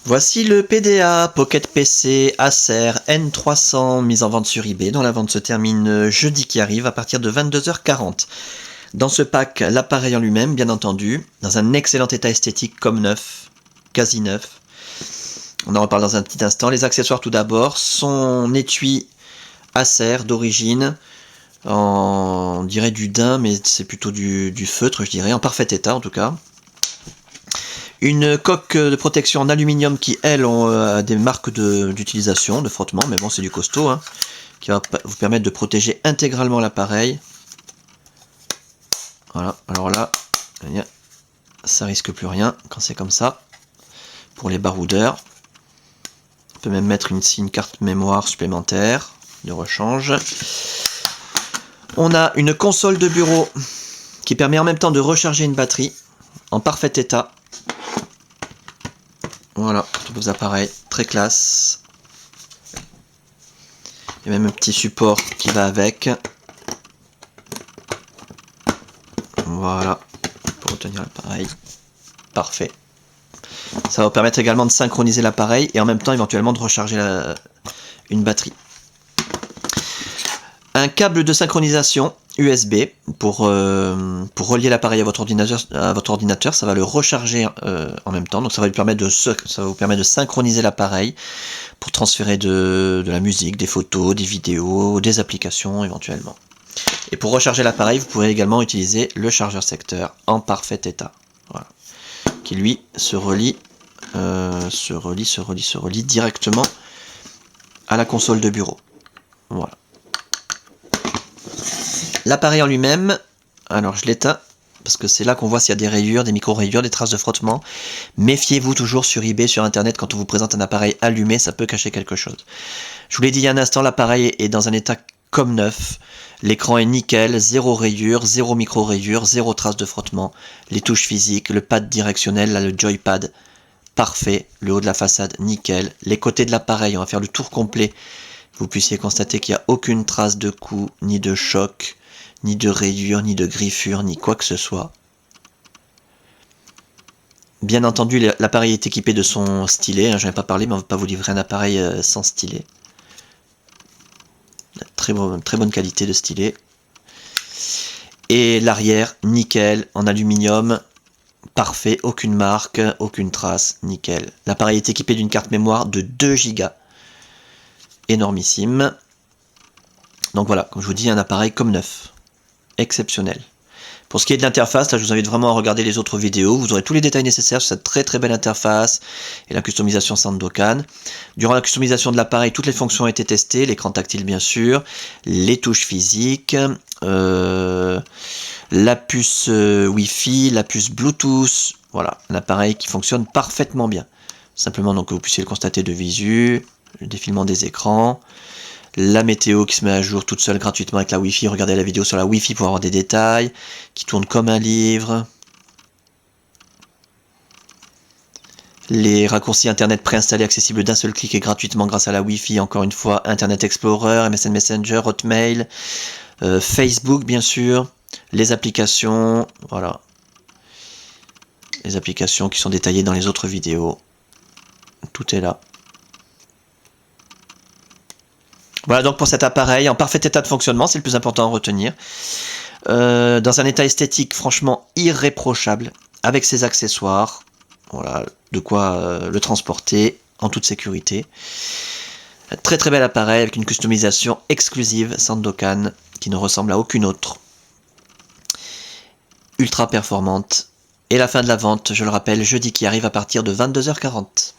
Voici le PDA Pocket PC Acer N300 mis en vente sur eBay, dont la vente se termine jeudi qui arrive à partir de 22h40. Dans ce pack, l'appareil en lui-même, bien entendu, dans un excellent état esthétique comme neuf, quasi neuf. On en reparle dans un petit instant. Les accessoires tout d'abord, son étui Acer d'origine, on dirait du daim, mais c'est plutôt du feutre, je dirais, en parfait état en tout cas. Une coque de protection en aluminium qui, elles, ont des marques d'utilisation, de frottement, mais bon, c'est du costaud, hein, qui va vous permettre de protéger intégralement l'appareil. Voilà, alors là, ça risque plus rien quand c'est comme ça. Pour les baroudeurs, on peut même mettre ici une carte mémoire supplémentaire de rechange. On a une console de bureau qui permet en même temps de recharger une batterie en parfait état. Voilà, tous vos appareils, très classe. Il y a même un petit support qui va avec. Voilà, pour retenir l'appareil. Parfait. Ça va vous permettre également de synchroniser l'appareil et en même temps éventuellement de recharger une batterie. Un câble de synchronisation USB pour relier l'appareil à votre ordinateur, ça va le recharger en même temps, donc ça va vous permettre de synchroniser l'appareil pour transférer de la musique, des photos, des vidéos, des applications éventuellement. Et pour recharger l'appareil, vous pourrez également utiliser le chargeur secteur en parfait état, voilà, qui lui se relie directement à la console de bureau. Voilà. L'appareil en lui-même, alors je l'éteins, parce que c'est là qu'on voit s'il y a des rayures, des micro-rayures, des traces de frottement. Méfiez-vous toujours sur eBay, sur internet, quand on vous présente un appareil allumé, ça peut cacher quelque chose. Je vous l'ai dit il y a un instant, l'appareil est dans un état comme neuf. L'écran est nickel, zéro rayure, zéro micro-rayure, zéro trace de frottement. Les touches physiques, le pad directionnel, là, le joypad, parfait. Le haut de la façade, nickel. Les côtés de l'appareil, on va faire le tour complet. Vous puissiez constater qu'il n'y a aucune trace de coup, ni de choc, ni de rayure, ni de griffure, ni quoi que ce soit. Bien entendu, l'appareil est équipé de son stylet, hein, je n'en ai pas parlé, mais on ne va pas vous livrer un appareil sans stylet. Très bonne qualité de stylet. Et l'arrière, nickel, en aluminium, parfait, aucune marque, aucune trace, nickel. L'appareil est équipé d'une carte mémoire de 2 Go, énormissime. Donc voilà, comme je vous dis, un appareil comme neuf. Exceptionnel. Pour ce qui est de l'interface, là je vous invite vraiment à regarder les autres vidéos, vous aurez tous les détails nécessaires sur cette très belle interface et la customisation Sandokan. Durant la customisation de l'appareil, toutes les fonctions ont été testées, l'écran tactile bien sûr, les touches physiques, la puce Wi-Fi, la puce Bluetooth, voilà, un appareil qui fonctionne parfaitement bien. Simplement donc que vous puissiez le constater de visu, le défilement des écrans. La météo qui se met à jour toute seule gratuitement avec la Wi-Fi. Regardez la vidéo sur la Wi-Fi pour avoir des détails. Qui tourne comme un livre. Les raccourcis internet préinstallés accessibles d'un seul clic et gratuitement grâce à la Wi-Fi. Encore une fois, Internet Explorer, MSN Messenger, Hotmail, Facebook bien sûr. Les applications, voilà. Les applications qui sont détaillées dans les autres vidéos. Tout est là. Voilà donc pour cet appareil en parfait état de fonctionnement, c'est le plus important à retenir. Dans un état esthétique franchement irréprochable, avec ses accessoires, voilà, de quoi le transporter en toute sécurité. Très bel appareil avec une customisation exclusive Sandokan qui ne ressemble à aucune autre. Ultra performante. Et la fin de la vente, je le rappelle, jeudi qui arrive à partir de 22h40.